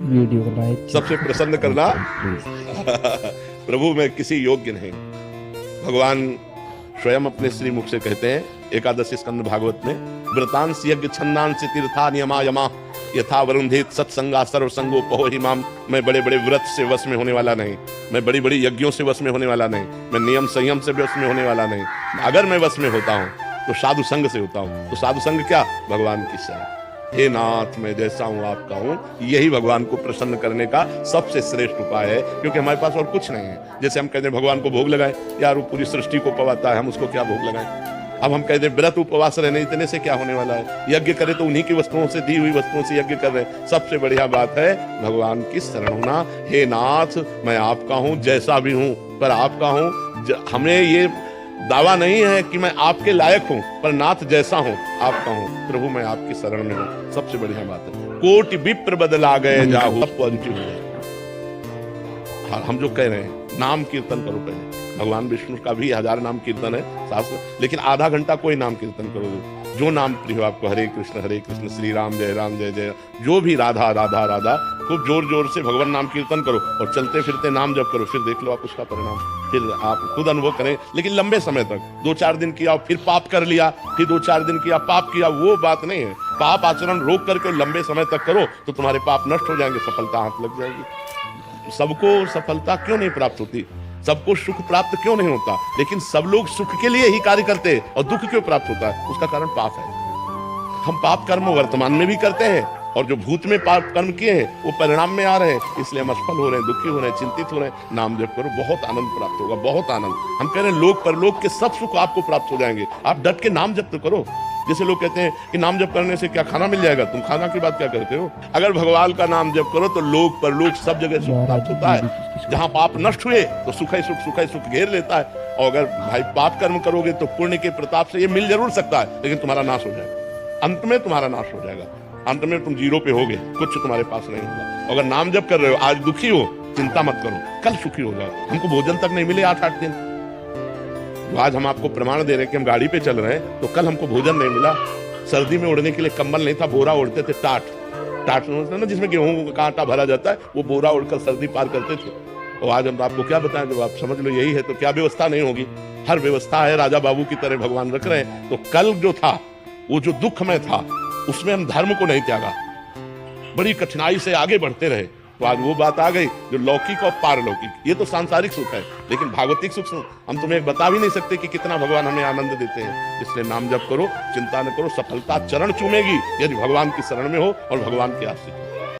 Video को like सबसे प्रसन्न करना प्रभु मैं किसी योग्य नहीं। भगवान स्वयं अपने श्रीमुख से कहते हैं एकादशी स्कंद भागवत में, व्रतांश यज्ञ छंदांश तीर्था नियमा यमा यथा वरुंधित सत्संगा सर्वसंगो पहो हिमाम। मैं बड़े बड़े व्रत से वश में होने वाला नहीं, मैं बड़ी बड़ी यज्ञों से वश में होने वाला नहीं, मैं नियम संयम से वश में होने वाला नहीं। अगर मैं वश में होता हूँ तो साधु संग से होता हूँ। तो साधु संग क्या? भगवान की शरण। हे नाथ मैं जैसा हूँ आपका हूँ, यही भगवान को प्रसन्न करने का सबसे श्रेष्ठ उपाय है, क्योंकि हमारे पास और कुछ नहीं है। जैसे हम कहते हैं भगवान को भोग लगाए, यार वो पूरी सृष्टि को पवाता है, हम उसको क्या भोग लगाएं। अब हम कहते हैं व्रत उपवास रहने इतने से क्या होने वाला है, यज्ञ करे तो उन्हीं की वस्तुओं से, दी हुई वस्तुओं से यज्ञ कर रहे हैं। सबसे बढ़िया बात है भगवान की शरण होना। हे नाथ मैं आपका हूँ, जैसा भी हूँ पर आपका हूँ। हमें ये दावा नहीं है कि मैं आपके लायक हूं, पर नाथ जैसा हूं आपका हूं। प्रभु मैं आपकी शरण में हूं, सबसे बढ़िया बात है। कोटि विप्र बदला गए जाहु, सब पॉजिटिव हो जाए। हम जो कह रहे हैं नाम कीर्तन करो पहले। भगवान विष्णु का भी 1000 नाम कीर्तन है शास्त्र, लेकिन आधा घंटा कोई नाम कीर्तन करो जो नाम प्रिय हो आपको। हरे कृष्ण श्री राम जय जय, जो भी राधा राधा राधा, खूब जोर जोर से भगवान नाम कीर्तन करो और चलते फिरते नाम जप करो। फिर देख लो आप उसका परिणाम, फिर आप खुद अनुभव करें। लेकिन लंबे समय तक 2-4 दिन किया फिर पाप कर लिया, फिर 2-4 दिन किया पाप किया, वो बात नहीं है। पाप आचरण रोक करके लंबे समय तक करो तो तुम्हारे पाप नष्ट हो जाएंगे, सफलता हाथ लग जाएगी। सबको सफलता क्यों नहीं प्राप्त होती, सबको सुख प्राप्त क्यों नहीं होता, लेकिन सब लोग सुख के लिए ही कार्य करते हैं और दुख क्यों प्राप्त होता है? उसका कारण पाप है। हम पाप कर्म वर्तमान में भी करते हैं और जो भूत में पाप कर्म किए हैं वो परिणाम में आ रहे हैं, इसलिए हम असफल हो रहे हैं, दुखी हो रहे हैं, चिंतित हो रहे हैं। नाम जप करो, बहुत आनंद प्राप्त होगा, बहुत आनंद। हम कह रहे हैं लोक परलोक के सब सुख आपको प्राप्त हो जाएंगे। आप डट के नाम जप तो करो। जैसे लोग कहते हैं कि नाम जप करने से क्या खाना मिल जाएगा, तुम खाना की बात क्या करते हो? अगर भगवान का नाम जप करो तो लोक परलोक सब जगह सुख प्राप्त होता है। जहां पाप नष्ट हुए तो सुख ही सुख घेर लेता है। और अगर भाई पाप कर्म करोगे तो पुण्य के प्रताप से ये मिल जरूर सकता है, लेकिन तुम्हारा नाश हो जाएगा। अंत में तुम्हारा नाश हो जाएगा, अंत में तुम जीरो पे होगे, कुछ तुम्हारे पास नहीं होगा। अगर नाम जप कर रहे हो, आज दुखी हो, चिंता मत करो, कल सुखी हो जाओ। हमको भोजन तक नहीं मिले 8-8 दिन, आज हम आपको प्रमाण दे रहे हैं कि हम गाड़ी पे चल रहे हैं, तो कल हमको भोजन नहीं मिला। सर्दी में ओढ़ने के लिए कंबल नहीं था, बोरा ओढ़ते थे, टाट ना जिसमें गेहूं का आटा भरा जाता है, वो बोरा ओढ़कर सर्दी पार करते थे। और आज हम आपको क्या बताएं, जब आप समझ लो यही है तो क्या व्यवस्था नहीं होगी। हर व्यवस्था है, राजा बाबू की तरह भगवान रख रहे हैं। तो कल जो था वो जो दुख में था उसमें हम धर्म को नहीं त्यागा, बड़ी कठिनाई से आगे बढ़ते रहे। तो आज वो बात आ गई जो लौकिक और पारलौकिक, ये तो सांसारिक सुख है, लेकिन भागवतिक सुख हम तुम्हें बता भी नहीं सकते कि कितना भगवान हमें आनंद देते हैं। इसलिए नाम जप करो, चिंता न करो, सफलता चरण चूमेगी यदि भगवान की शरण में हो और भगवान के आश्रित।